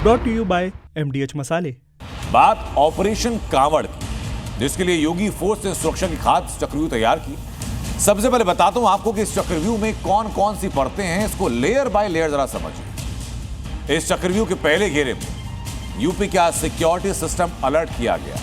Brought to you by MDH मसाले। बात operation Kanwar की, जिसके लिए योगी फोर्स ने सुरक्षा की खास चक्रव्यूह तैयार की। सबसे पहले बताता हूं आपको कि इस चक्रव्यूह में कौन कौन सी परतें हैं, इसको लेयर बाय लेयर जरा समझिए। इस चक्रव्यूह के पहले घेरे में यूपी का सिक्योरिटी सिस्टम अलर्ट किया गया।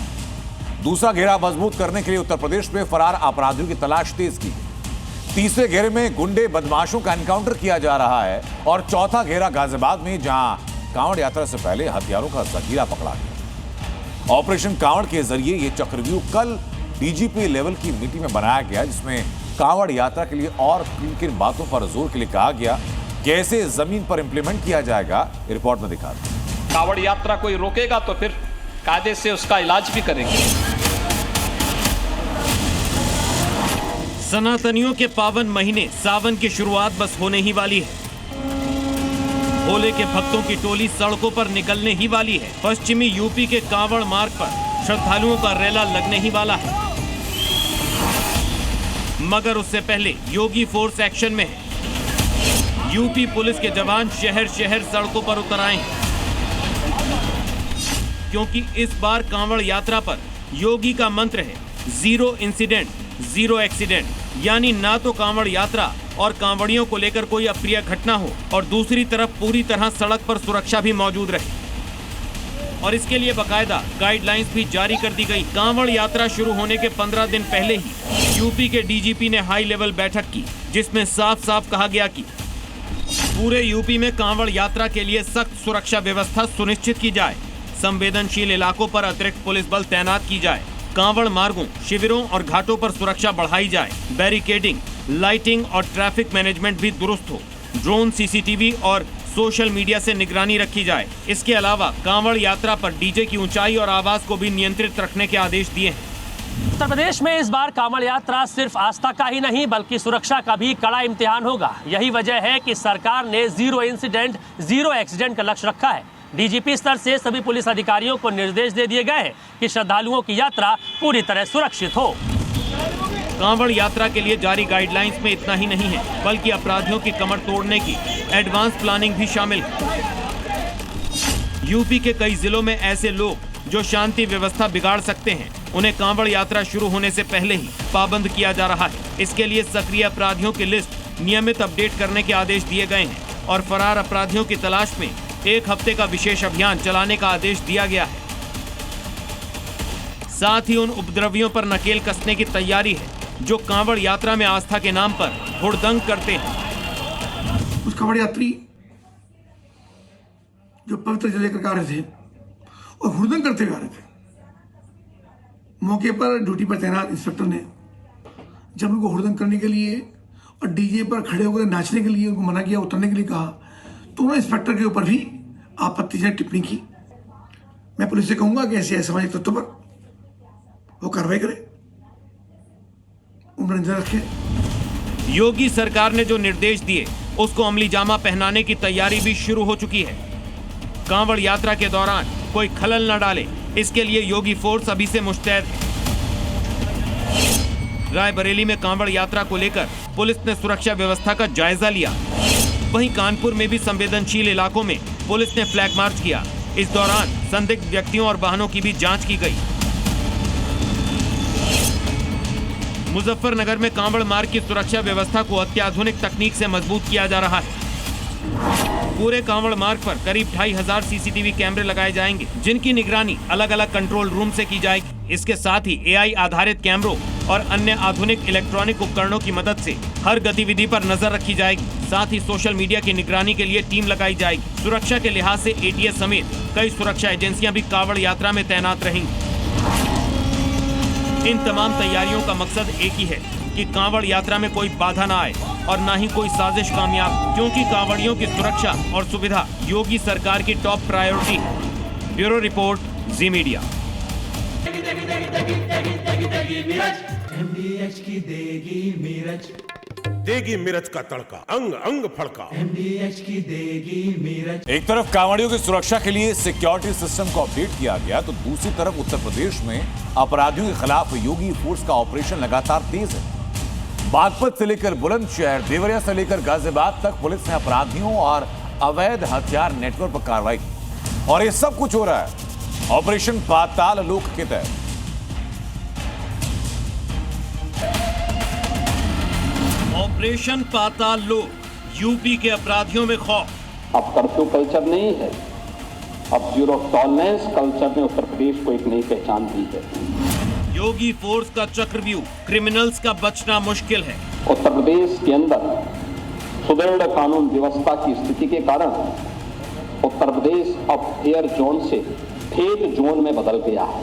दूसरा घेरा मजबूत करने के लिए उत्तर प्रदेश में फरार अपराधियों की तलाश तेज की गई। तीसरे घेरे में गुंडे बदमाशों का एनकाउंटर किया जा रहा है और चौथा घेरा गाजियाबाद में, जहां कांवड़ यात्रा से पहले हथियारों का जखीरा पकड़ा गया। ऑपरेशन कांवड़ के जरिए यह चक्रव्यूह कल डीजीपी लेवल की मीटिंग में बनाया गया, जिसमें कांवड़ यात्रा के लिए और किन किन बातों पर जोर के लिए कहा गया, कैसे जमीन पर इंप्लीमेंट किया जाएगा, रिपोर्ट में दिखा दें। कांवड़ यात्रा कोई रोकेगा तो फिर कायदे से उसका इलाज भी करेंगे। सनातनियों के पावन महीने सावन की शुरुआत बस होने ही वाली है। भोले के भक्तों की टोली सड़कों पर निकलने ही वाली है। पश्चिमी यूपी के कांवड़ मार्ग पर श्रद्धालुओं का रेला लगने ही वाला है। मगर उससे पहले योगी फोर्स एक्शन में है। यूपी पुलिस के जवान शहर शहर सड़कों पर उतर आए हैं, क्योंकि इस बार कांवड़ यात्रा पर योगी का मंत्र है जीरो इंसिडेंट जीरो एक्सीडेंट, यानी ना तो कांवड़ यात्रा और कांवड़ियों को लेकर कोई अप्रिय घटना हो और दूसरी तरफ पूरी तरह सड़क पर सुरक्षा भी मौजूद रहे। और इसके लिए बकायदा गाइडलाइंस भी जारी कर दी गई। कांवड़ यात्रा शुरू होने के 15 दिन पहले ही यूपी के डीजीपी ने हाई लेवल बैठक की, जिसमें साफ साफ कहा गया कि पूरे यूपी में कांवड़ यात्रा के लिए सख्त सुरक्षा व्यवस्था सुनिश्चित की जाए। संवेदनशील इलाकों पर अतिरिक्त पुलिस बल तैनात की जाए। कांवड़ मार्गों, शिविरों और घाटों पर सुरक्षा बढ़ाई जाए। बैरिकेडिंग, लाइटिंग और ट्रैफिक मैनेजमेंट भी दुरुस्त हो। ड्रोन, सीसीटीवी और सोशल मीडिया से निगरानी रखी जाए। इसके अलावा कांवड़ यात्रा पर डीजे की ऊंचाई और आवाज को भी नियंत्रित रखने के आदेश दिए हैं। उत्तर प्रदेश में इस बार कांवड़ यात्रा सिर्फ आस्था का ही नहीं बल्कि सुरक्षा का भी कड़ा इम्तिहान होगा। यही वजह है कि सरकार ने जीरो इंसिडेंट जीरो एक्सीडेंट का लक्ष्य रखा है। डीजीपी स्तर से सभी पुलिस अधिकारियों को निर्देश दे दिए गए हैं कि श्रद्धालुओं की यात्रा पूरी तरह सुरक्षित हो। कांवड़ यात्रा के लिए जारी गाइडलाइंस में इतना ही नहीं है, बल्कि अपराधियों की कमर तोड़ने की एडवांस प्लानिंग भी शामिल है। यूपी के कई जिलों में ऐसे लोग जो शांति व्यवस्था बिगाड़ सकते हैं, उन्हें कांवड़ यात्रा शुरू होने से पहले ही पाबंद किया जा रहा है। इसके लिए सक्रिय अपराधियों की लिस्ट नियमित अपडेट करने के आदेश दिए गए हैं और फरार अपराधियों की तलाश में 1 हफ्ते का विशेष अभियान चलाने का आदेश दिया गया है। साथ ही उन उपद्रवियों पर नकेल कसने की तैयारी है जो कांवड़ यात्रा में आस्था के नाम पर हुड़दंग करते हैं। उस कांवड़ यात्री जो पवित्र जल लेकर आ रहे थे और हुड़दंग करते हुए आ रहे थे, मौके पर ड्यूटी पर तैनात इंस्पेक्टर ने जब उनको हुड़दंग करने के लिए और डीजे पर खड़े होकर नाचने के लिए उनको मना किया, उतरने के लिए कहा, तो उन्होंने इंस्पेक्टर के ऊपर भी आपत्तिजनक टिप्पणी की। मैं पुलिस से कहूंगा कि ऐसे असामाजिक तत्वों पर वो कार्रवाई करे, उम्र नजर रखे। योगी सरकार ने जो निर्देश दिए उसको अमली जामा पहनाने की तैयारी भी शुरू हो चुकी है। कांवड़ यात्रा के दौरान कोई खलल न डाले, इसके लिए योगी फोर्स अभी से मुस्तैद है। रायबरेली में कांवड़ यात्रा को लेकर पुलिस ने सुरक्षा व्यवस्था का जायजा लिया। वहीं कानपुर में भी संवेदनशील इलाकों में पुलिस ने फ्लैग मार्च किया। इस दौरान संदिग्ध व्यक्तियों और वाहनों की भी जांच की गई। मुजफ्फरनगर में कांवड़ मार्ग की सुरक्षा व्यवस्था को अत्याधुनिक तकनीक से मजबूत किया जा रहा है। पूरे कांवड़ मार्ग पर करीब 2500 सीसीटीवी कैमरे लगाए जाएंगे, जिनकी निगरानी अलग अलग कंट्रोल रूम से की जाएगी। इसके साथ ही एआई आधारित कैमरों और अन्य आधुनिक इलेक्ट्रॉनिक उपकरणों की मदद से हर गतिविधि पर नजर रखी जाएगी। साथ ही सोशल मीडिया की निगरानी के लिए टीम लगाई जाएगी। सुरक्षा के लिहाज से एटीएस समेत कई सुरक्षा एजेंसियां भी कांवड़ यात्रा में तैनात रहेंगी। इन तमाम तैयारियों का मकसद एक ही है कि कांवड़ यात्रा में कोई बाधा न आए और न ही कोई साजिश कामयाब, क्योंकि कांवड़ियों की सुरक्षा और सुविधा योगी सरकार की टॉप प्रायोरिटी है। ब्यूरो रिपोर्ट, जी मीडिया। MDH की देगी मिर्च, देगी मिर्च का तड़का, अंग अंग फड़का। MDH की देगी मिर्च। एक तरफ कांवड़ियों की सुरक्षा के लिए सिक्योरिटी सिस्टम को अपडेट किया गया, तो दूसरी तरफ उत्तर प्रदेश में अपराधियों के खिलाफ योगी फोर्स का ऑपरेशन लगातार तेज है। बागपत से लेकर बुलंदशहर, देवरिया से लेकर गाजियाबाद तक पुलिस ने अपराधियों और अवैध हथियार नेटवर्क पर कार्रवाई की। और ये सब कुछ हो रहा है ऑपरेशन पाताल लोक के तहत। ऑपरेशन पाताल लोक, यूपी के अपराधियों में खौफ। अब कर्फ्यू कल्चर नहीं है, अब जीरो टॉलरेंस कल्चर ने उत्तर प्रदेश को एक नई पहचान दी है। योगी फोर्स का चक्रव्यूह, क्रिमिनल्स का बचना मुश्किल है। उत्तर प्रदेश के अंदर सुदृढ़ कानून व्यवस्था की स्थिति के कारण उत्तर प्रदेश अब फेयर जोन से फेक जोन में बदल गया है।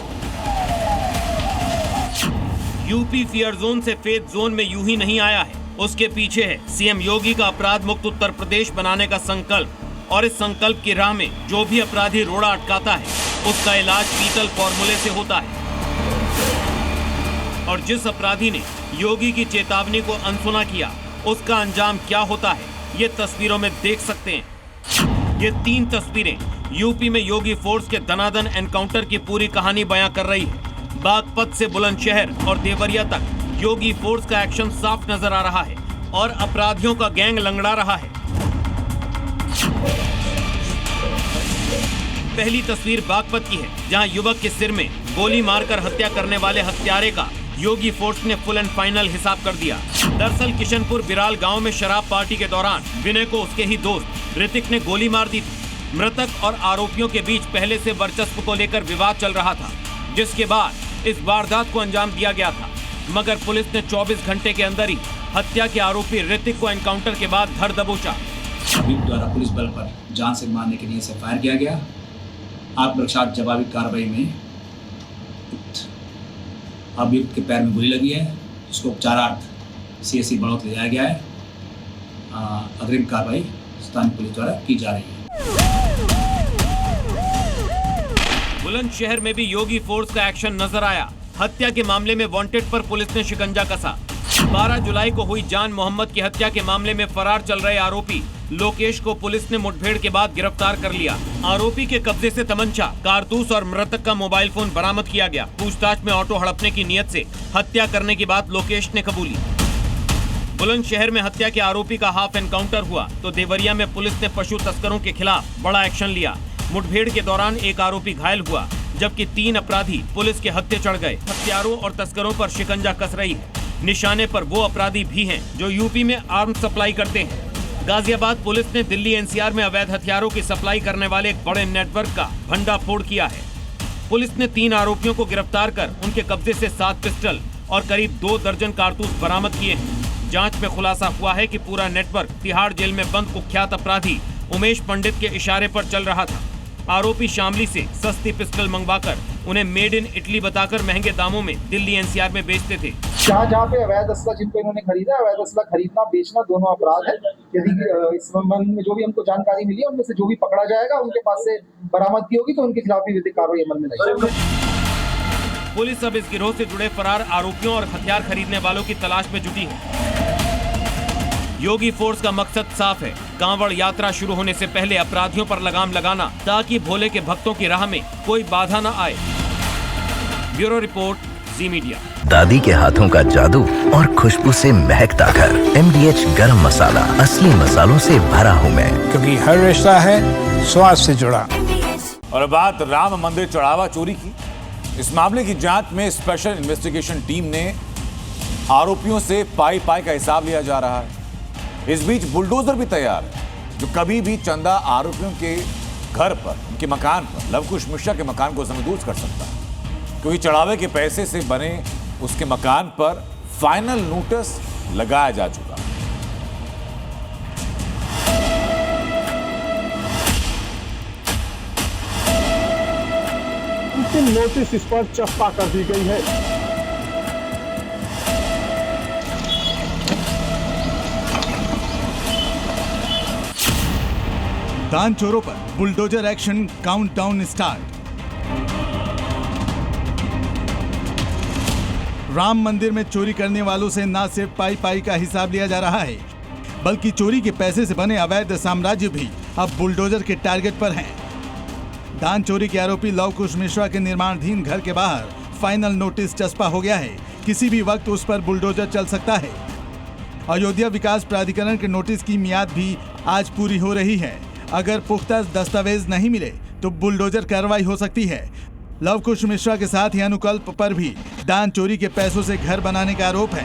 यूपी फेयर जोन से फेक जोन में यूं ही नहीं आया है, उसके पीछे है सीएम योगी का अपराध मुक्त उत्तर प्रदेश बनाने का संकल्प। और इस संकल्प की राह में जो भी अपराधी रोड़ा अटकाता है उसका इलाज पीतल फॉर्मूले से होता है। और जिस अपराधी ने योगी की चेतावनी को अनसुना किया उसका अंजाम क्या होता है ये तस्वीरों में देख सकते हैं। ये 3 तस्वीरें यूपी में योगी फोर्स के दनादन एनकाउंटर की पूरी कहानी बयां कर रही है। बागपत से बुलंदशहर और देवरिया तक योगी फोर्स का एक्शन साफ नजर आ रहा है और अपराधियों का गैंग लंगड़ा रहा है। पहली तस्वीर बागपत की है, जहां युवक के सिर में गोली मारकर हत्या करने वाले हत्यारे का योगी फोर्स ने फुल एंड फाइनल हिसाब कर दिया। दरअसल किशनपुर बिराल गांव में शराब पार्टी के दौरान विनय को उसके ही दोस्त ऋतिक ने गोली मार दी थी। मृतक और आरोपियों के बीच पहले से वर्चस्व को लेकर विवाद चल रहा था, जिसके बाद इस वारदात को अंजाम दिया गया था। मगर पुलिस ने 24 घंटे के अंदर ही हत्या के आरोपी ऋतिक को एनकाउंटर के बाद धर दबोचा। अभियुक्त द्वारा पुलिस बल पर जान से मारने के लिए से फायर किया गया। आत्मरक्षा जवाबी कार्रवाई में अभियुक्त के पैर में गोली लगी है, जिसको उपचारार्थ CSC बड़ौत ले जाया गया है। अग्रिम कार्रवाई स्थानीय पुलिस द्वारा की जा रही है। बुलंदशहर में भी योगी फोर्स का एक्शन नजर आया। हत्या के मामले में वांटेड पर पुलिस ने शिकंजा कसा। 12 जुलाई को हुई जान मोहम्मद की हत्या के मामले में फरार चल रहे आरोपी लोकेश को पुलिस ने मुठभेड़ के बाद गिरफ्तार कर लिया। आरोपी के कब्जे से तमंचा, कारतूस और मृतक का मोबाइल फोन बरामद किया गया। पूछताछ में ऑटो हड़पने की नियत से हत्या करने की बात लोकेश ने कबूली। बुलंदशहर में हत्या के आरोपी का हाफ एनकाउंटर हुआ तो देवरिया में पुलिस ने पशु तस्करों के खिलाफ बड़ा एक्शन लिया। मुठभेड़ के दौरान एक आरोपी घायल हुआ, जबकि 3 अपराधी पुलिस के हत्थे चढ़ गए। हत्यारों और तस्करों पर शिकंजा कस रही है। निशाने पर वो अपराधी भी हैं जो यूपी में आर्म्स सप्लाई करते हैं। गाजियाबाद पुलिस ने दिल्ली NCR में अवैध हथियारों की सप्लाई करने वाले एक बड़े नेटवर्क का भंडाफोड़ किया है। पुलिस ने 3 आरोपियों को गिरफ्तार कर उनके कब्जे से 7 पिस्टल और करीब 2 दर्जन कारतूस बरामद किए हैं। जांच में खुलासा हुआ है कि पूरा नेटवर्क तिहाड़ जेल में बंद कुख्यात अपराधी उमेश पंडित के इशारे पर चल रहा था। आरोपी शामली से सस्ती पिस्टल मंगवाकर उन्हें मेड इन इटली बताकर महंगे दामों में दिल्ली NCR में बेचते थे। जहाँ पे अवैध असला जिनको इन्होंने खरीदा, अवैध असला खरीदना बेचना दोनों अपराध है। यदि इस संबंध में जो भी हमको जानकारी मिली है उनमें से जो भी पकड़ा जाएगा, उनके पास से बरामदगी होगी तो उनके खिलाफ भी विधिक कार्रवाई अमल में लाएगी। पुलिस अब इस गिरोह से जुड़े फरार आरोपियों और हथियार खरीदने वालों की तलाश में जुटी है। योगी फोर्स का मकसद साफ है, कांवड़ यात्रा शुरू होने से पहले अपराधियों पर लगाम लगाना, ताकि भोले के भक्तों की राह में कोई बाधा न आए। ब्यूरो रिपोर्ट, जी मीडिया। दादी के हाथों का जादू और खुशबू से महकता घर। MDH गरम मसाला, असली मसालों से भरा हूँ मैं, क्योंकि हर रिश्ता है स्वाद से जुड़ा। और बात राम मंदिर चढ़ावा चोरी की। इस मामले की जांच में स्पेशल इन्वेस्टिगेशन टीम ने आरोपियों से पाई का हिसाब लिया जा रहा है। इस बीच बुलडोजर भी तैयार है, जो कभी भी चंदा आरोपियों के घर पर, उनके मकान पर, लवकुश मिश्रा के मकान को जमींदोज कर सकता है, क्योंकि चढ़ावे के पैसे से बने उसके मकान पर फाइनल नोटिस लगाया जा चुका है। अंतिम नोटिस इस पर चस्पा कर दी गई है। दान चोरों पर bulldozer action, countdown start. Ram मंदिर में चोरी करने वालों से न सिर्फ पाई का हिसाब लिया जा रहा है, बल्कि चोरी के पैसे से बने अवैध साम्राज्य भी अब बुलडोजर के टारगेट पर हैं। दान चोरी के आरोपी लवकुश मिश्रा के निर्माणाधीन घर के बाहर फाइनल नोटिस चस्पा हो गया है। किसी भी वक्त उस पर बुलडोजर चल सकता है। अयोध्या विकास प्राधिकरण के नोटिस की मियाद भी आज पूरी हो रही है। अगर पुख्ता दस्तावेज नहीं मिले तो बुलडोजर कार्रवाई हो सकती है। लव कुश मिश्रा के साथ ही अनुकल्प पर भी दान चोरी के पैसों से घर बनाने का आरोप है।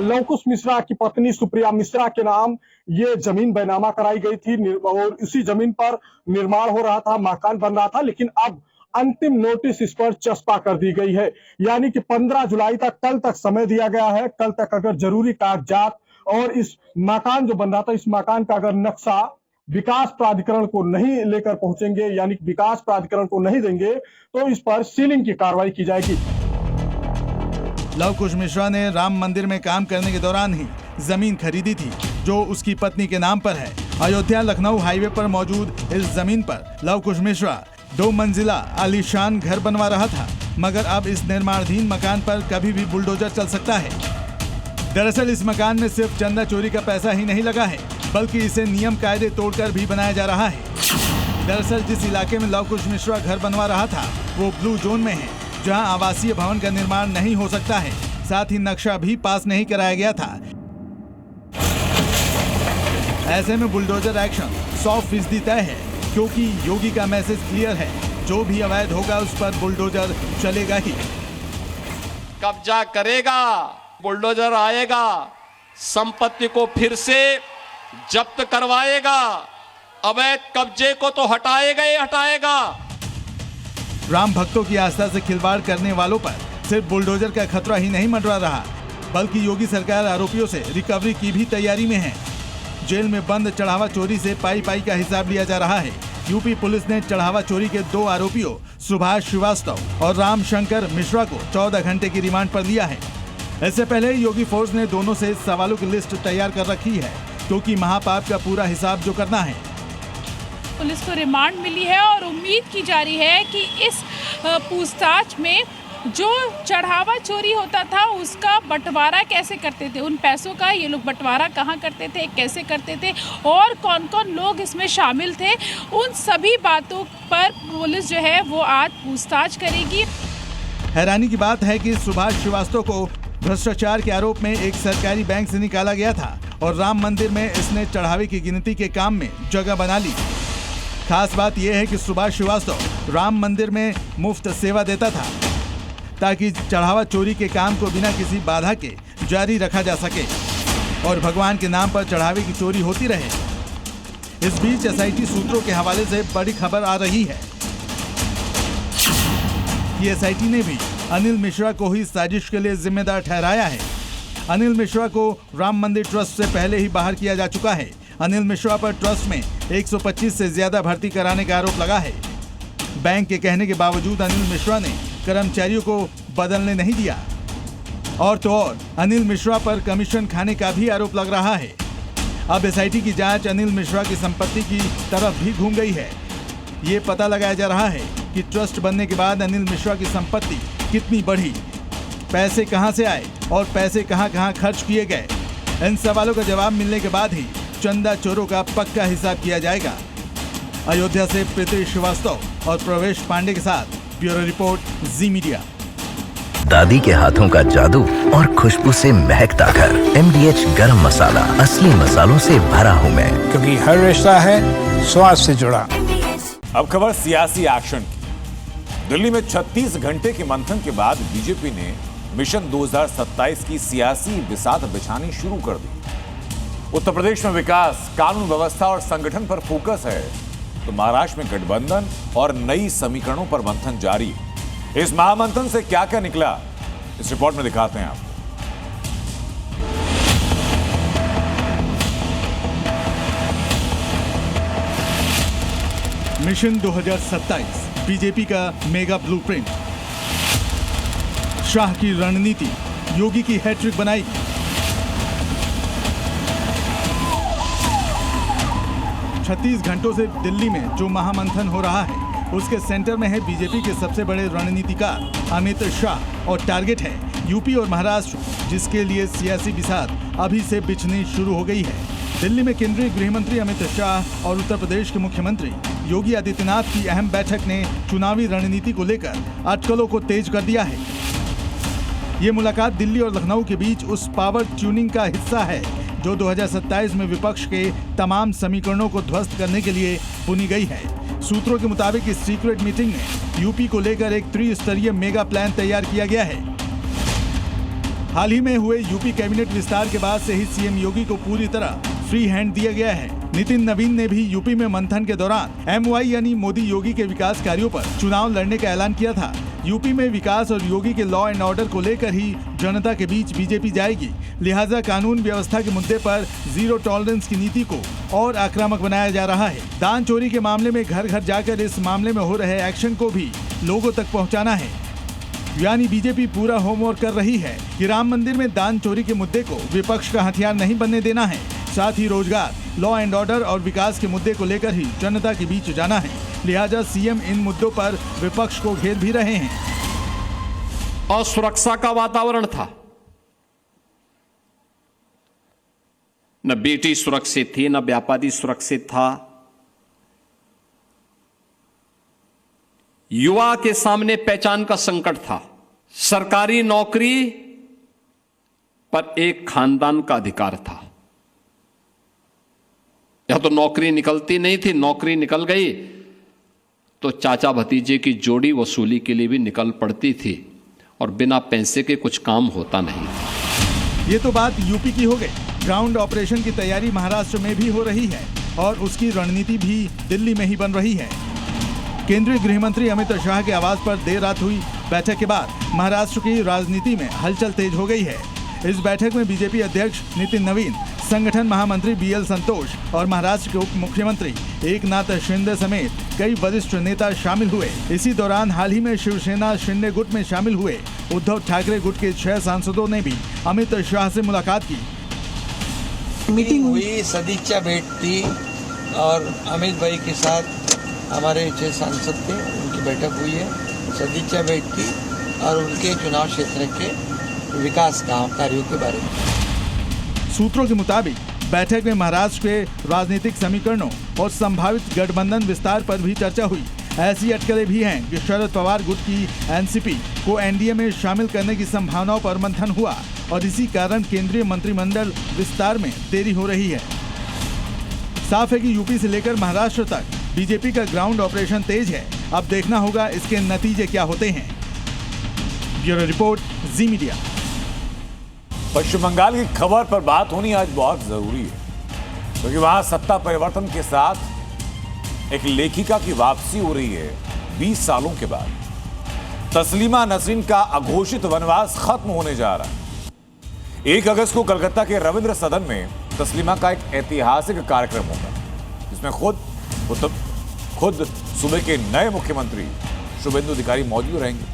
लव कुश मिश्रा की पत्नी सुप्रिया मिश्रा के नाम ये जमीन बैनामा कराई गई थी और इसी जमीन पर निर्माण हो रहा था, मकान बन रहा था, लेकिन अब अंतिम नोटिस इस पर चस्पा कर दी गई है। यानी कि 15 जुलाई तक, कल तक समय दिया गया है। कल तक अगर जरूरी कागजात और इस मकान जो बन रहा था, इस मकान का अगर नक्शा विकास प्राधिकरण को नहीं लेकर पहुंचेंगे, यानी विकास प्राधिकरण को नहीं देंगे, तो इस पर सीलिंग की कार्रवाई की जाएगी। लव कुश मिश्रा ने राम मंदिर में काम करने के दौरान ही जमीन खरीदी थी जो उसकी पत्नी के नाम पर है। अयोध्या लखनऊ हाईवे पर मौजूद इस जमीन पर लव कुश मिश्रा 2 मंजिला आलीशान घर बनवा रहा था, मगर अब इस निर्माणाधीन मकान पर कभी भी बुलडोजर चल सकता है। दरअसल इस मकान में सिर्फ चंदा चोरी का पैसा ही नहीं लगा है, बल्कि इसे नियम कायदे तोड़कर भी बनाया जा रहा है। दरअसल जिस इलाके में लव कुश मिश्रा घर बनवा रहा था वो ब्लू जोन में है, जहां आवासीय भवन का निर्माण नहीं हो सकता है। साथ ही नक्शा भी पास नहीं कराया गया था। ऐसे में बुलडोजर एक्शन 100% तय है, क्योंकि योगी का मैसेज क्लियर है, जो भी अवैध होगा उस पर बुलडोजर चलेगा ही। कब्जा करेगा, बुलडोजर आएगा, संपत्ति को फिर से जब्त करवाएगा, अवैध कब्जे को तो हटाएगा ही हटाएगा। राम भक्तों की आस्था से खिलवाड़ करने वालों पर सिर्फ बुलडोजर का खतरा ही नहीं मंडरा रहा, बल्कि योगी सरकार आरोपियों से रिकवरी की भी तैयारी में है। जेल में बंद चढ़ावा चोरी से पाई का हिसाब लिया जा रहा है। यूपी पुलिस ने चढ़ावा चोरी के 2 आरोपियों सुभाष श्रीवास्तव और राम शंकर मिश्रा को 14 घंटे की रिमांड पर लिया है। इससे पहले योगी फोर्स ने दोनों से सवालों की लिस्ट तैयार कर रखी है, क्योंकि महापाप का पूरा हिसाब जो करना है। पुलिस को रिमांड मिली है और उम्मीद की जा रही है कि इस पूछताछ में जो चढ़ावा चोरी होता था उसका बंटवारा कैसे करते थे, उन पैसों का ये लोग बंटवारा कहाँ करते थे, कैसे करते थे और कौन कौन लोग इसमें शामिल थे, उन सभी बातों पर पुलिस जो है वो आज पूछताछ करेगी। हैरानी की बात है कि सुभाष श्रीवास्तव को भ्रष्टाचार के आरोप में एक सरकारी बैंक से निकाला गया था और राम मंदिर में इसने चढ़ावे की गिनती के काम में जगह बना ली। खास बात यह है कि सुभाष श्रीवास्तव राम मंदिर में मुफ्त सेवा देता था, ताकि चढ़ावा चोरी के काम को बिना किसी बाधा के जारी रखा जा सके और भगवान के नाम पर चढ़ावे की चोरी होती रहे। इस बीच एसआईटी सूत्रों के हवाले से बड़ी खबर आ रही है कि एसआईटी ने भी अनिल मिश्रा को ही साजिश के लिए जिम्मेदार ठहराया है। अनिल मिश्रा को राम मंदिर ट्रस्ट से पहले ही बाहर किया जा चुका है। अनिल मिश्रा पर ट्रस्ट में 125 से ज्यादा भर्ती कराने का आरोप लगा है। बैंक के कहने के बावजूद अनिल मिश्रा ने कर्मचारियों को बदलने नहीं दिया। और तो और अनिल मिश्रा पर कमीशन खाने का भी आरोप लग रहा है। अब एसआईटी की जांच अनिल मिश्रा की संपत्ति की तरफ भी घूम गई है। ये पता लगाया जा रहा है कि ट्रस्ट बनने के बाद अनिल मिश्रा की संपत्ति कितनी बढ़ी, पैसे कहां से आए और पैसे कहां खर्च किए गए। इन सवालों का जवाब मिलने के बाद ही चंदा चोरों का पक्का हिसाब किया जाएगा। अयोध्या से प्रीति श्रीवास्तव और प्रवेश पांडे के साथ ब्यूरो रिपोर्ट, जी मीडिया। दादी के हाथों का जादू और खुशबू से महकता घर। MDH गरम मसाला, असली मसालों से भरा हूँ मैं, क्योंकि हर रिश्ता है स्वाद से जुड़ा। अब खबर सियासी एक्शन की। दिल्ली में 36 घंटे के मंथन के बाद बीजेपी ने मिशन 2027 की सियासी बिसात बिछानी शुरू कर दी। उत्तर प्रदेश में विकास, कानून व्यवस्था और संगठन पर फोकस है, तो महाराष्ट्र में गठबंधन और नई समीकरणों पर मंथन जारी है। इस महामंथन से क्या क्या निकला, इस रिपोर्ट में दिखाते हैं आपको। मिशन 2027 बीजेपी का मेगा ब्लूप्रिंट। शाह की रणनीति योगी की हैट्रिक बनाएगी। छत्तीस घंटों से दिल्ली में जो महामंथन हो रहा है उसके सेंटर में है बीजेपी के सबसे बड़े रणनीतिकार अमित शाह और टारगेट है यूपी और महाराष्ट्र, जिसके लिए सियासी बिसात अभी से बिछनी शुरू हो गई है। दिल्ली में केंद्रीय गृह मंत्री अमित शाह और उत्तर प्रदेश के मुख्यमंत्री योगी आदित्यनाथ की अहम बैठक ने चुनावी रणनीति को लेकर अटकलों को तेज कर दिया है। ये मुलाकात दिल्ली और लखनऊ के बीच उस पावर ट्यूनिंग का हिस्सा है जो 2027 में विपक्ष के तमाम समीकरणों को ध्वस्त करने के लिए बुनी गई है। सूत्रों के मुताबिक इस सीक्रेट मीटिंग में यूपी को लेकर एक त्रिस्तरीय मेगा प्लान तैयार किया गया है। हाल ही में हुए यूपी कैबिनेट विस्तार के बाद से ही सीएम योगी को पूरी तरह फ्री हैंड दिया गया है। नितिन नवीन ने भी यूपी में मंथन के दौरान MY यानी मोदी योगी के विकास कार्यों पर चुनाव लड़ने का ऐलान किया था। यूपी में विकास और योगी के लॉ एंड ऑर्डर को लेकर ही जनता के बीच बीजेपी जाएगी, लिहाजा कानून व्यवस्था के मुद्दे पर जीरो टॉलरेंस की नीति को और आक्रामक बनाया जा रहा है। दान चोरी के मामले में घर घर जाकर इस मामले में हो रहे एक्शन को भी लोगों तक पहुंचाना है। यानी बीजेपी पूरा होमवर्क कर रही है कि राम मंदिर में दान चोरी के मुद्दे को विपक्ष का हथियार नहीं बनने देना है। साथ ही रोजगार, लॉ एंड ऑर्डर और विकास के मुद्दे को लेकर ही जनता के बीच जाना है, लिहाजा सीएम इन मुद्दों पर विपक्ष को घेर भी रहे हैं। असुरक्षा का वातावरण था, न बेटी सुरक्षित थी, न व्यापारी सुरक्षित था। युवा के सामने पहचान का संकट था। सरकारी नौकरी पर एक खानदान का अधिकार था। यह तो नौकरी निकलती नहीं थी, नौकरी निकल गई तो चाचा भतीजे की जोड़ी वसूली के लिए भी निकल पड़ती थी और बिना पैसे के कुछ काम होता नहीं। ये तो बात यूपी की हो गई। ग्राउंड ऑपरेशन की तैयारी महाराष्ट्र में भी हो रही है और उसकी रणनीति भी दिल्ली में ही बन रही है। केंद्रीय गृह मंत्री अमित शाह के आवास पर देर रात हुई बैठक के बाद महाराष्ट्र की राजनीति में हलचल तेज हो गई है। इस बैठक में बीजेपी अध्यक्ष नितिन नवीन, संगठन महामंत्री BL संतोष और महाराष्ट्र के उप मुख्यमंत्री एकनाथ शिंदे समेत कई वरिष्ठ नेता शामिल हुए। इसी दौरान हाल ही में शिवसेना शिंदे गुट में शामिल हुए उद्धव ठाकरे गुट के 6 सांसदों ने भी अमित शाह से मुलाकात की। मीटिंग हुई, सदिच्छा भेंट थी और अमित भाई के साथ हमारे 6 सांसद थे, उनकी बैठक हुई है, सदिच्छा भेंट थी और उनके चुनाव क्षेत्र के विकास कार्यों के बारे में। सूत्रों के मुताबिक बैठक में महाराष्ट्र के राजनीतिक समीकरणों और संभावित गठबंधन विस्तार पर भी चर्चा हुई। ऐसी अटकलें भी हैं कि शरद पवार गुट की NCP को NDA में शामिल करने की संभावनाओं पर मंथन हुआ और इसी कारण केंद्रीय मंत्रिमंडल विस्तार में देरी हो रही है। साफ है कि यूपी से लेकर महाराष्ट्र तक बीजेपी का ग्राउंड ऑपरेशन तेज है। अब देखना होगा इसके नतीजे क्या होते हैं। ब्यूरो रिपोर्ट, जी मीडिया। पश्चिम बंगाल की खबर पर बात होनी आज बहुत जरूरी है, क्योंकि वहां सत्ता परिवर्तन के साथ एक लेखिका की वापसी हो रही है 20 सालों के बाद। तस्लीमा नसरीन का अघोषित वनवास खत्म होने जा रहा है। 1 अगस्त को कलकत्ता के रविंद्र सदन में तस्लीमा का एक ऐतिहासिक कार्यक्रम होगा, जिसमें खुद सूबे के नए मुख्यमंत्री शुभेंदु अधिकारी मौजूद रहेंगे।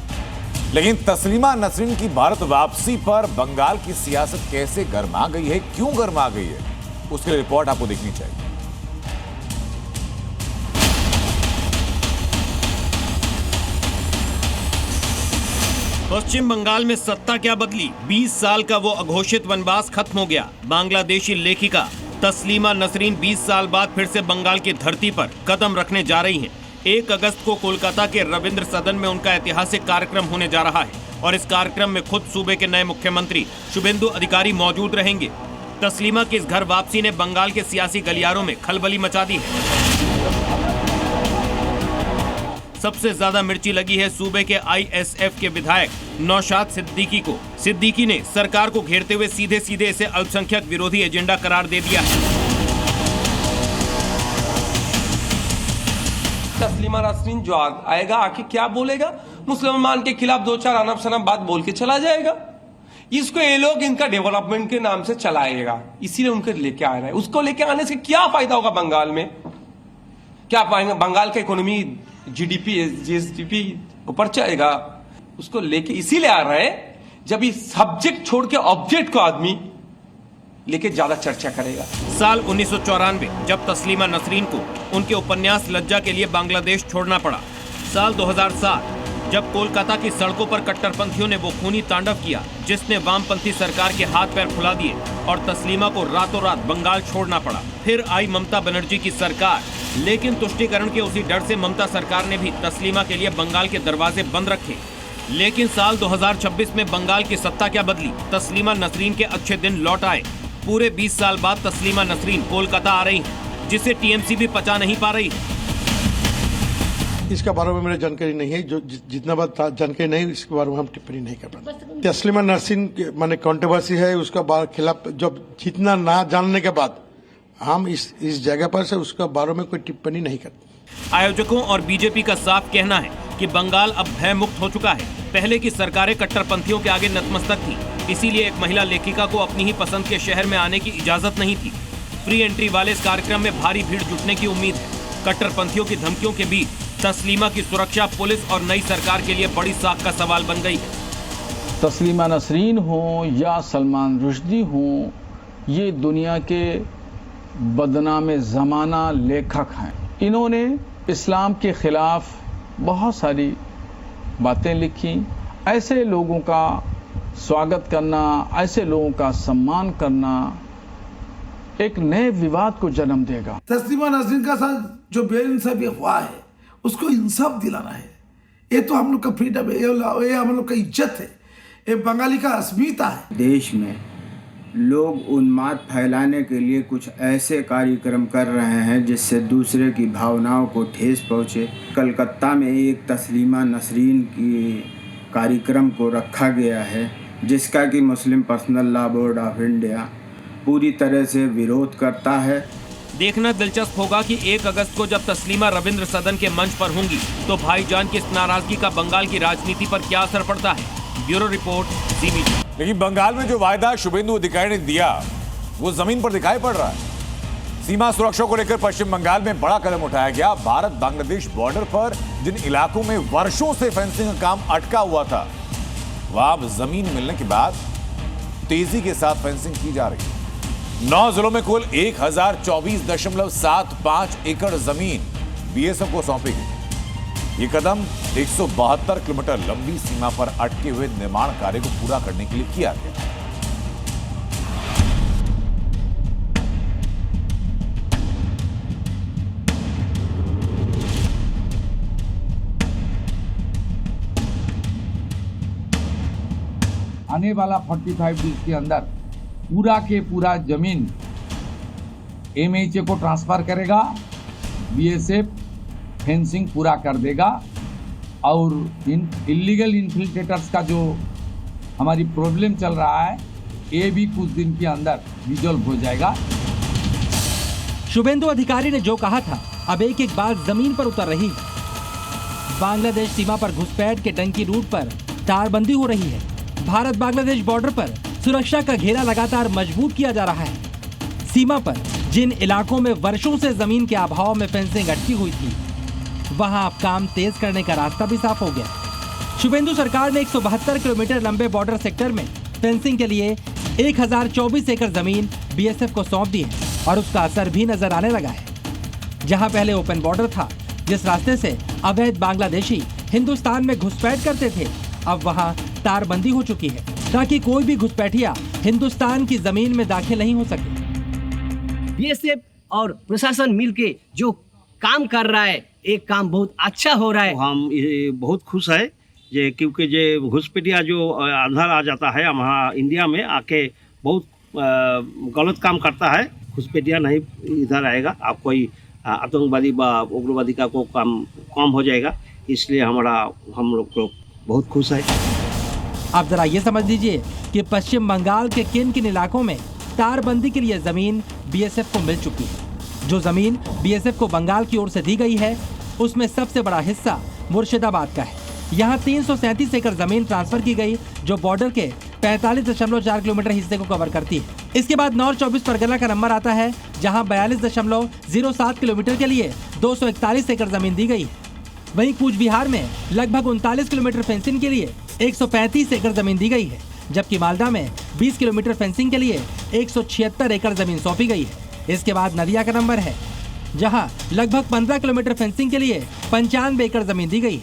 लेकिन तस्लीमा नसरीन की भारत वापसी पर बंगाल की सियासत कैसे गर्मा गई है, क्यों गर्मा गई है, उसकी रिपोर्ट आपको देखनी चाहिए। पश्चिम बंगाल में सत्ता क्या बदली, 20 साल का वो अघोषित वनवास खत्म हो गया। बांग्लादेशी लेखिका तस्लीमा नसरीन 20 साल बाद फिर से बंगाल की धरती पर कदम रखने जा रही हैं। 1 अगस्त को कोलकाता के रविंद्र सदन में उनका ऐतिहासिक कार्यक्रम होने जा रहा है और इस कार्यक्रम में खुद सूबे के नए मुख्यमंत्री शुभेंदु अधिकारी मौजूद रहेंगे। तस्लीमा की इस घर वापसी ने बंगाल के सियासी गलियारों में खलबली मचा दी है। सबसे ज्यादा मिर्ची लगी है सूबे के ISF के विधायक नौशाद सिद्दीकी को। सिद्दीकी ने सरकार को घेरते हुए सीधे सीधे इसे अल्पसंख्यक विरोधी एजेंडा करार दे दिया है। तस्लीमा नसरीन जो आएगा आके क्या बोलेगा, मुसलमान के खिलाफ 2-4 अनब शनब बात बोल के चला जाएगा। इसको ये लोग इनका डेवलपमेंट के नाम से चलाएगा, इसीलिए उनको लेके आ रहा है। उसको लेके आने से क्या फायदा होगा बंगाल में? क्या बंगाल का इकोनॉमी GSDP ऊपर चलेगा? उसको लेके इसीलिए आ रहा है जब ये सब्जेक्ट छोड़ के ऑब्जेक्ट को आदमी लेके ज्यादा चर्चा करेगा। साल 1994 जब तस्लीमा नसरीन को उनके उपन्यास लज्जा के लिए बांग्लादेश छोड़ना पड़ा। साल 2007 जब कोलकाता की सड़कों पर कट्टरपंथियों ने वो खूनी तांडव किया जिसने वामपंथी सरकार के हाथ पैर फुला दिए और तस्लीमा को रातों रात बंगाल छोड़ना पड़ा। फिर आई ममता बनर्जी की सरकार, लेकिन तुष्टीकरण के उसी डर से ममता सरकार ने भी तस्लीमा के लिए बंगाल के दरवाजे बंद रखे। लेकिन साल 2026 में बंगाल की सत्ता क्या बदली, तस्लीमा नसरीन के अच्छे दिन लौट आए। पूरे 20 साल बाद तस्लीमा नसरीन कोलकाता आ रही हैं, जिसे TMC भी पचा नहीं पा रही। इसका बारे में मेरी जानकारी नहीं है। जो जितना बात जानकारी नहीं इसके बारे में हम टिप्पणी नहीं कर पाते। तस्लीमा नसरीन माने कंट्रोवर्सी है, उसका खिलाफ जब जितना ना जानने के बाद हम इस जगह पर से उसका बारे में कोई टिप्पणी नहीं करते। आयोजकों और बीजेपी का साफ कहना है कि बंगाल अब भय मुक्त हो चुका है। पहले की सरकारें कट्टरपंथियों के आगे नतमस्तक थी, इसीलिए एक महिला लेखिका को अपनी ही पसंद के शहर में आने की इजाजत नहीं थी। फ्री एंट्री वाले इस कार्यक्रम में भारी भीड़ जुटने की उम्मीद है। कट्टरपंथियों की धमकियों के बीच तस्लीमा की सुरक्षा पुलिस और नई सरकार के लिए बड़ी साख का सवाल बन गई है। तस्लीमा नसरीन हो या सलमान रुश्दी हो, ये दुनिया के बदनाम ज़माना लेखक हैं। इन्होंने इस्लाम के खिलाफ बहुत सारी बातें लिखी। ऐसे लोगों का स्वागत करना, ऐसे लोगों का सम्मान करना एक नए विवाद को जन्म देगा। तस्लीमा नसरीन का साथ जो बेइंसाफी हुआ है उसको इंसाफ दिलाना है। ये तो हम लोग का फ्रीडम है, ये हम लोग का इज्जत है, ये बंगाली का अस्मिता है। देश में लोग उन्माद फैलाने के लिए कुछ ऐसे कार्यक्रम कर रहे हैं जिससे दूसरे की भावनाओं को ठेस पहुँचे। कलकत्ता में एक तस्लीमा नसरीन की कार्यक्रम को रखा गया है जिसका कि Muslim personal law board of India पूरी तरह से विरोध करता है। देखना दिलचस्प होगा कि 1 अगस्त को जब तस्लीमा रविंद्र सदन के मंच पर होंगी तो भाईजान की इस नाराजगी का बंगाल की राजनीति पर क्या असर पड़ता है। ब्यूरो रिपोर्ट, जी मीडिया। लेकिन बंगाल में जो वायदा शुभेंदु अधिकारी ने दिया वो जमीन पर दिखाई पड़ रहा है। सीमा सुरक्षा को लेकर पश्चिम बंगाल में बड़ा कदम उठाया गया। भारत बांग्लादेश बॉर्डर पर जिन इलाकों में वर्षों से फेंसिंग का काम अटका हुआ था, वहां अब जमीन मिलने के बाद तेजी के साथ फेंसिंग की जा रही है। 9 जिलों में कुल 1024.75 एकड़ जमीन बीएसएफ को सौंपी गई। ये कदम 172 किलोमीटर लंबी सीमा पर अटके हुए निर्माण कार्य को पूरा करने के लिए किया गया। आने वाला 45 डेज के अंदर पूरा के पूरा जमीन एमएचए को ट्रांसफर करेगा, बीएसएफ फेंसिंग पूरा कर देगा और इलीगल इन्फिल्ट्रेटर्स का जो हमारी प्रॉब्लम चल रहा है ये भी कुछ दिन के अंदर रिजॉल्व हो जाएगा। शुभेंदु अधिकारी ने जो कहा था अब एक एक बात जमीन पर उतर रही है। बांग्लादेश सीमा पर घुसपैठ के डंकी रूट पर तारबंदी हो रही है। भारत बांग्लादेश बॉर्डर पर सुरक्षा का घेरा लगातार मजबूत किया जा रहा है। सीमा पर जिन इलाकों में वर्षों से जमीन के अभाव में फेंसिंग अटकी हुई थी, वहां अब काम तेज करने का रास्ता भी साफ हो गया। शुभेंदु सरकार ने 172 किलोमीटर लंबे बॉर्डर सेक्टर में फेंसिंग के लिए 1024 एकड़ जमीन बीएसएफ को सौंप दी है और उसका असर भी नजर आने लगा है। जहां पहले ओपन बॉर्डर था, जिस रास्ते से अवैध बांग्लादेशी हिंदुस्तान में घुसपैठ करते थे, अब वहां तारबंदी हो चुकी है ताकि कोई भी घुसपैठिया हिंदुस्तान की जमीन में दाखिल नहीं हो सके। बीएसएफ और प्रशासन मिलके जो काम कर रहा है, एक काम बहुत अच्छा हो रहा है। हम बहुत खुश है जे क्योंकि जो घुसपैठिया जो अंदर आ जाता है हमारा इंडिया में आके बहुत गलत काम करता है, घुसपैठिया नहीं इधर आएगा। आप कोई आतंकवादी व उग्रवादी का को काम कम हो जाएगा, इसलिए हम लोग बहुत खुश है। आप जरा ये समझ लीजिए कि पश्चिम बंगाल के किन किन इलाकों में तारबंदी के लिए जमीन बीएसएफ को मिल चुकी है। जो जमीन बीएसएफ को बंगाल की ओर से दी गई है उसमें सबसे बड़ा हिस्सा मुर्शिदाबाद का है। यहाँ 337 एकड़ जमीन ट्रांसफर की गई जो बॉर्डर के 45.4 किलोमीटर हिस्से को कवर करती है। इसके बाद नॉर्थ 24 परगना का नंबर आता है जहाँ 42.07 किलोमीटर के लिए 241 एकड़ जमीन दी गई है। वहीं कूच बिहार में लगभग 39 किलोमीटर फेंसिंग के लिए 135 एकड़ जमीन दी गई है, जबकि मालदा में 20 किलोमीटर फेंसिंग के लिए 176 एकड़ जमीन सौंपी गई है। इसके बाद नदिया का नंबर है जहां लगभग 15 किलोमीटर फेंसिंग के लिए 95 एकड़ जमीन दी गई है।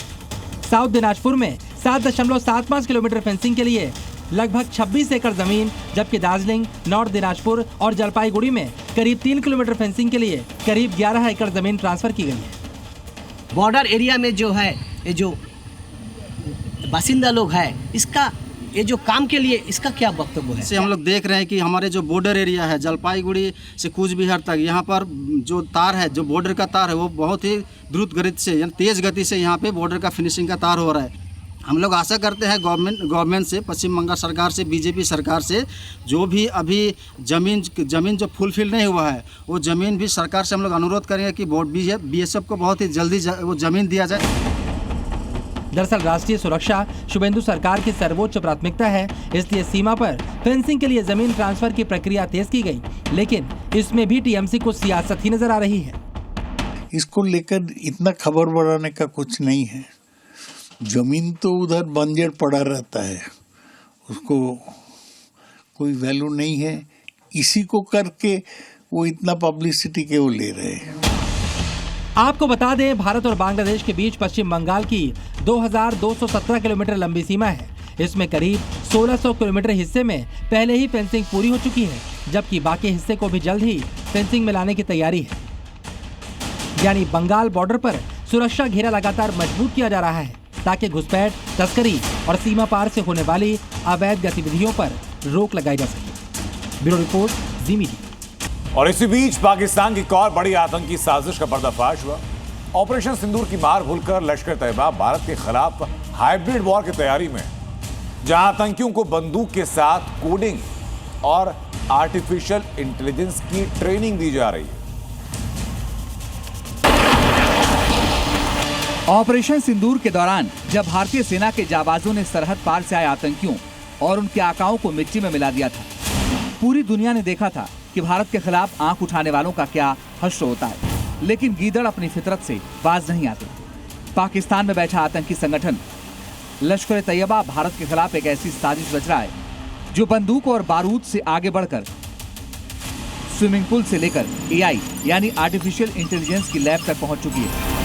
साउथ दिनाजपुर में 7.75 किलोमीटर फेंसिंग के लिए लगभग 26 एकड़ जमीन, जबकि दार्जिलिंग, नॉर्थ दिनाजपुर और जलपाईगुड़ी में करीब 3 किलोमीटर फेंसिंग के लिए करीब 11 एकड़ जमीन ट्रांसफर की गई है। बॉर्डर एरिया में जो है ये जो बासिंदा लोग है इसका ये जो काम के लिए इसका क्या वक्तव्य है? से हम लोग देख रहे हैं कि हमारे जो बॉर्डर एरिया है जलपाईगुड़ी से कूच बिहार तक, यहाँ पर जो तार है, जो बॉर्डर का तार है, वो बहुत ही द्रुत गति से यानी तेज़ गति से यहाँ पे बॉर्डर का फिनिशिंग का तार हो रहा है। हम लोग आशा करते हैं गवर्नमेंट से, पश्चिम बंगाल सरकार से, बीजेपी सरकार से, जो भी अभी ज़मीन जो फुलफिल नहीं हुआ है वो ज़मीन भी सरकार से हम लोग अनुरोध करेंगे कि BSF को बहुत ही जल्दी वो ज़मीन दिया जाए। दरअसल राष्ट्रीय सुरक्षा शुभेंदु सरकार की सर्वोच्च प्राथमिकता है, इसलिए सीमा पर फेंसिंग के लिए जमीन ट्रांसफर की प्रक्रिया तेज की गई, लेकिन इसमें भी टीएमसी को सियासत ही नजर आ रही है। इसको लेकर इतना खबर बढ़ाने का कुछ नहीं है। जमीन तो उधर बंजर पड़ा रहता है, उसको कोई वैल्यू नहीं है। इसी को करके वो इतना पब्लिसिटी के वो ले रहे हैं। आपको बता दें, भारत और बांग्लादेश के बीच पश्चिम बंगाल की 2217 किलोमीटर लंबी सीमा है। इसमें करीब 1600 किलोमीटर हिस्से में पहले ही फेंसिंग पूरी हो चुकी है, जबकि बाकी हिस्से को भी जल्द ही फेंसिंग में लाने की तैयारी है। यानी बंगाल बॉर्डर पर सुरक्षा घेरा लगातार मजबूत किया जा रहा है, ताकि घुसपैठ, तस्करी और सीमा पार से होने वाली अवैध गतिविधियों पर रोक लगाई जा सके। ब्यूरो रिपोर्ट, जी मीडिया। और इसी बीच पाकिस्तान की एक और बड़ी आतंकी साजिश का पर्दाफाश हुआ। ऑपरेशन सिंदूर की मार भूलकर लश्कर तैयबा भारत के खिलाफ हाइब्रिड वॉर की तैयारी में, जहां आतंकियों को बंदूक के साथ कोडिंग और आर्टिफिशियल इंटेलिजेंस की ट्रेनिंग दी जा रही है। ऑपरेशन सिंदूर के दौरान जब भारतीय सेना के जाबाजों ने सरहद पार से आए आतंकियों और उनके आकाओं को मिट्टी में मिला दिया था, पूरी दुनिया ने देखा था कि भारत के खिलाफ आंख उठाने वालों का क्या हश्र होता है। लेकिन गीदड़ अपनी फितरत से बाज नहीं आते। पाकिस्तान में बैठा आतंकी संगठन लश्कर तैयबा भारत के खिलाफ एक ऐसी साजिश रच रहा है जो बंदूक और बारूद से आगे बढ़कर स्विमिंग पूल से लेकर AI यानी आर्टिफिशियल इंटेलिजेंस की लैब तक पहुंच चुकी है,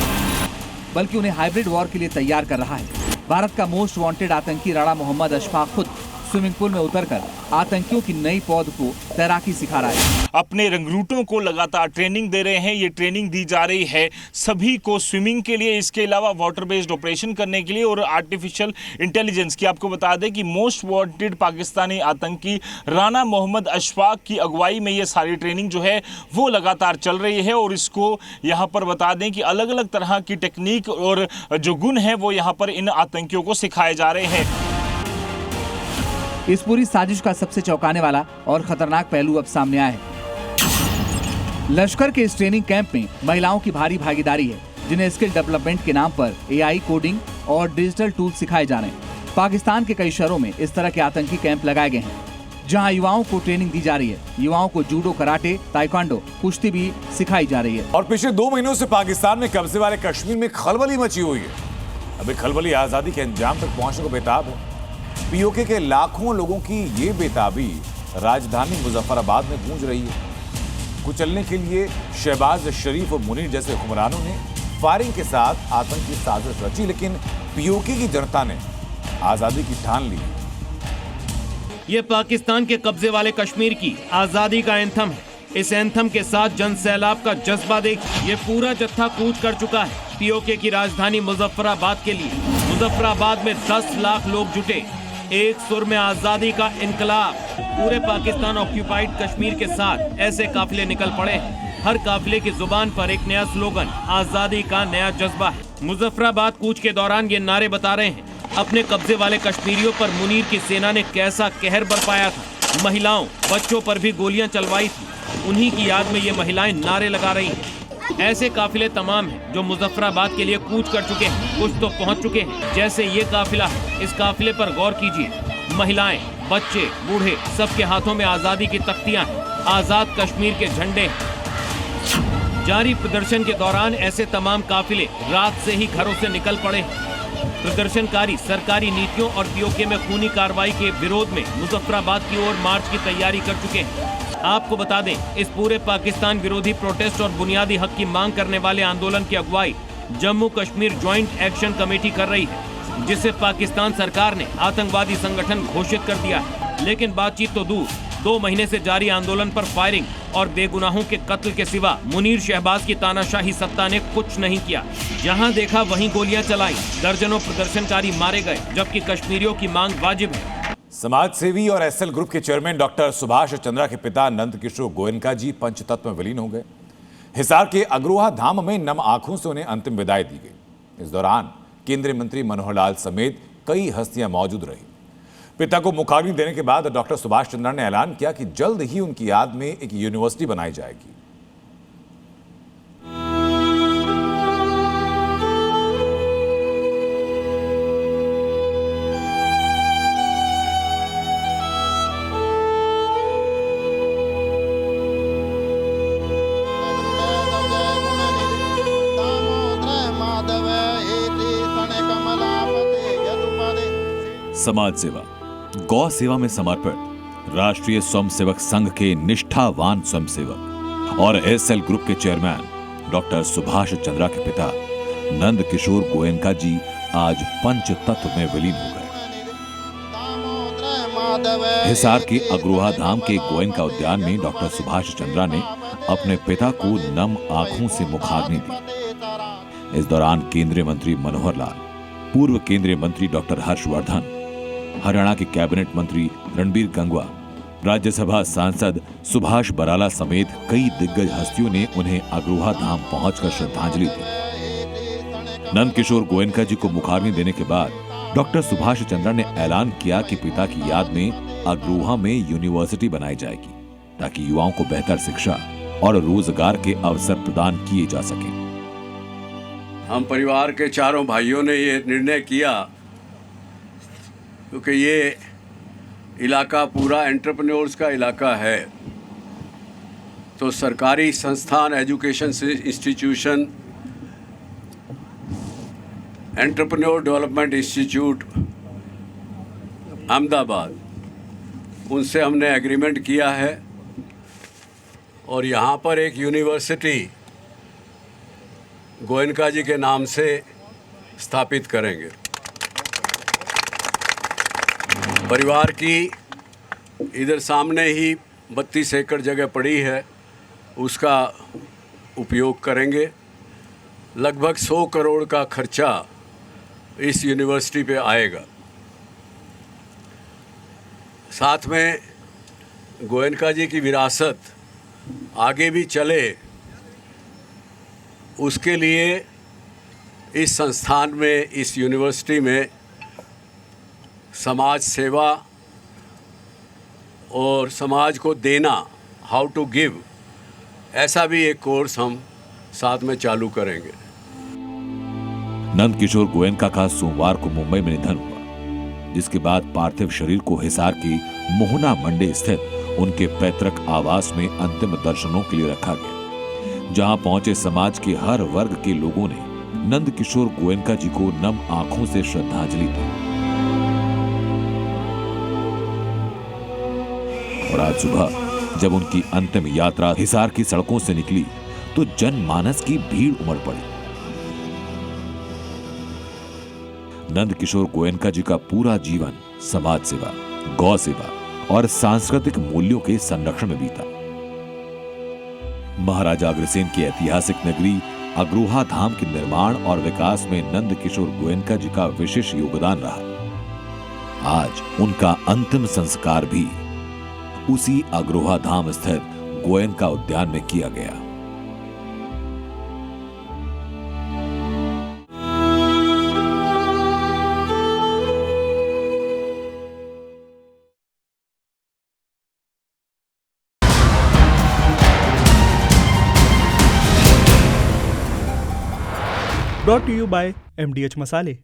बल्कि उन्हें हाइब्रिड वॉर के लिए तैयार कर रहा है। भारत का मोस्ट वांटेड आतंकी राणा मोहम्मद अशफाक खुद स्विमिंग पूल में उतरकर आतंकियों की नई पौध को तैराकी सिखा रहा है। अपने रंगरूटों को लगातार ट्रेनिंग दे रहे हैं। ये ट्रेनिंग दी जा रही है सभी को स्विमिंग के लिए, इसके अलावा वाटर बेस्ड ऑपरेशन करने के लिए और आर्टिफिशियल इंटेलिजेंस की। आपको बता दें कि मोस्ट वांटेड पाकिस्तानी आतंकी राणा मोहम्मद अशफाक की अगुवाई में ये सारी ट्रेनिंग जो है वो लगातार चल रही है। और इसको यहाँ पर बता दें कि अलग अलग तरह की टेक्निक और जो गुण है वो यहाँ पर इन आतंकियों को सिखाए जा रहे हैं। इस पूरी साजिश का सबसे चौंकाने वाला और खतरनाक पहलू अब सामने आया है। लश्कर के इस ट्रेनिंग कैंप में महिलाओं की भारी भागीदारी है, जिन्हें स्किल डेवलपमेंट के नाम पर AI कोडिंग और डिजिटल टूल सिखाए जा रहे हैं। पाकिस्तान के कई शहरों में इस तरह के आतंकी कैंप लगाए गए हैं, जहां युवाओं को ट्रेनिंग दी जा रही है। युवाओं को जूडो, कराटे, ताइक्वांडो, कुश्ती भी सिखाई जा रही है। और पिछले 2 महीनों से पाकिस्तान में कब्जे वाले कश्मीर में खलबली मची हुई है। अभी खलबली आजादी के अंजाम तक पहुंचने को बेताब है। POK के लाखों लोगों की ये बेताबी राजधानी मुजफ्फराबाद में गूंज रही है। कुचलने के लिए शहबाज शरीफ और मुनीर जैसे हुक्मरानों ने फायरिंग के साथ आतंकी साजिश रची, लेकिन POK की जनता ने आजादी की ठान ली। ये पाकिस्तान के कब्जे वाले कश्मीर की आजादी का एंथम है। इस एंथम के साथ जन सैलाब का जज्बा देखिए। ये पूरा जत्था कूच कर चुका है POK की राजधानी मुजफ्फराबाद के लिए। मुजफ्फराबाद में 10 लाख लोग जुटे, एक सुर में आजादी का इनकलाब। पूरे पाकिस्तान ऑक्यूपाइड कश्मीर के साथ ऐसे काफिले निकल पड़े हैं। हर काफिले की जुबान पर एक नया स्लोगन, आजादी का नया जज्बा है। मुजफ्फराबाद कूच के दौरान ये नारे बता रहे हैं अपने कब्जे वाले कश्मीरियों पर मुनीर की सेना ने कैसा कहर बरपाया था। महिलाओं, बच्चों पर भी गोलियां चलवाई थी। उन्हीं की याद में ये महिलाएं नारे लगा रही हैं। ऐसे काफिले तमाम हैं जो मुजफ्फराबाद के लिए कूच कर चुके हैं, कुछ तो पहुंच चुके हैं। जैसे ये काफिला है, इस काफिले पर गौर कीजिए। महिलाएं, बच्चे, बूढ़े, सबके हाथों में आजादी की तख्तियां हैं, आजाद कश्मीर के झंडे हैं। जारी प्रदर्शन के दौरान ऐसे तमाम काफिले रात से ही घरों से निकल पड़े हैं। प्रदर्शनकारी सरकारी नीतियों और POK में खूनी कार्रवाई के विरोध में मुजफ्फराबाद की ओर मार्च की तैयारी कर चुके हैं। आपको बता दें, इस पूरे पाकिस्तान विरोधी प्रोटेस्ट और बुनियादी हक की मांग करने वाले आंदोलन की अगुवाई Jammu Kashmir joint action committee कर रही है, जिसे पाकिस्तान सरकार ने आतंकवादी संगठन घोषित कर दिया है। लेकिन बातचीत तो दूर, 2 महीने से जारी आंदोलन पर फायरिंग और बेगुनाहों के कत्ल के सिवा मुनीर शहबाज की तानाशाही सत्ता ने कुछ नहीं किया। जहां देखा वहीं गोलियां चलाई, दर्जनों प्रदर्शनकारी मारे गए, जबकि कश्मीरियों की मांग वाजिब है। समाज सेवी और एसएल ग्रुप के चेयरमैन डॉक्टर सुभाष चंद्रा के पिता नंद किशोर गोयनका जी पंचतत्व में विलीन हो गए। हिसार के अग्रोहा धाम में नम आंखों से उन्हें अंतिम विदाई दी गई। इस दौरान केंद्रीय मंत्री मनोहर लाल समेत कई हस्तियां मौजूद रही। पिता को मुखाग्नि देने के बाद डॉक्टर सुभाष चंद्रा ने ऐलान किया कि जल्द ही उनकी याद में एक यूनिवर्सिटी बनाई जाएगी। समाज सेवा, गौ सेवा में समर्पित राष्ट्रीय स्वयंसेवक संघ के निष्ठावान स्वयंसेवक और एसएल ग्रुप के चेयरमैन डॉक्टर सुभाष चंद्रा के पिता नंद किशोर गोयनका जी आज पंचतत्व में विलीन हो गए। हिसार के अग्रोहा धाम के गोयनका उद्यान में डॉक्टर सुभाष चंद्रा ने अपने पिता को नम आंखों से मुखाग्नि दी। इस दौरान केंद्रीय मंत्री मनोहर लाल, पूर्व केंद्रीय मंत्री डॉक्टर हर्षवर्धन, हरियाणा के कैबिनेट मंत्री रणबीर गंगवा, राज्यसभा सांसद सुभाष बराला समेत कई दिग्गज हस्तियों ने उन्हें अग्रोहा धाम पहुंचकर श्रद्धांजलि दी। नंद किशोर गोयनका जी को मुखाग्नि देने के बाद डॉक्टर सुभाष चंद्रा ने ऐलान किया कि पिता की याद में अग्रोहा में यूनिवर्सिटी बनाई जाएगी ताकि युवाओं को बेहतर शिक्षा और रोजगार के अवसर प्रदान किए जा सके। हम परिवार के चारों भाइयों ने ये निर्णय किया क्योंकि ये इलाका पूरा एंटरप्रेन्योर्स का इलाका है, तो सरकारी संस्थान, education institution, entrepreneur development institute Ahmedabad, उनसे हमने एग्रीमेंट किया है और यहाँ पर एक यूनिवर्सिटी गोयनका जी के नाम से स्थापित करेंगे। परिवार की इधर सामने ही 32 एकड़ जगह पड़ी है, उसका उपयोग करेंगे। लगभग 100 करोड़ का खर्चा इस यूनिवर्सिटी पे आएगा। साथ में गोयनका जी की विरासत आगे भी चले, उसके लिए इस संस्थान में, इस यूनिवर्सिटी में समाज सेवा और समाज को देना, हाउ टू गिव, ऐसा भी एक कोर्स हम साथ में चालू करेंगे। नंद किशोर गोयनका का सोमवार को मुंबई में निधन हुआ, जिसके बाद पार्थिव शरीर को हिसार की मोहना मंडी स्थित उनके पैतृक आवास में अंतिम दर्शनों के लिए रखा गया, जहां पहुंचे समाज के हर वर्ग के लोगों ने नंद किशोर गोयनका जी को नम आंखों से श्रद्धांजलि दी। और आज सुबह जब उनकी अंतिम यात्रा हिसार की सड़कों से निकली तो जनमानस की भीड़ उमड़ पड़ी। नंद किशोर गोयनका जी का पूरा जीवन समाज सेवा, गौ सेवा और सांस्कृतिक मूल्यों के संरक्षण में बीता। महाराजा अग्रसेन की ऐतिहासिक नगरी अग्रोहा धाम के निर्माण और विकास में नंद किशोर गोयनका जी का विशेष योगदान रहा। आज उनका अंतिम संस्कार भी उसी अग्रोहा धाम स्थित गोयनका उद्यान में किया गया। Brought to you by MDH मसाले।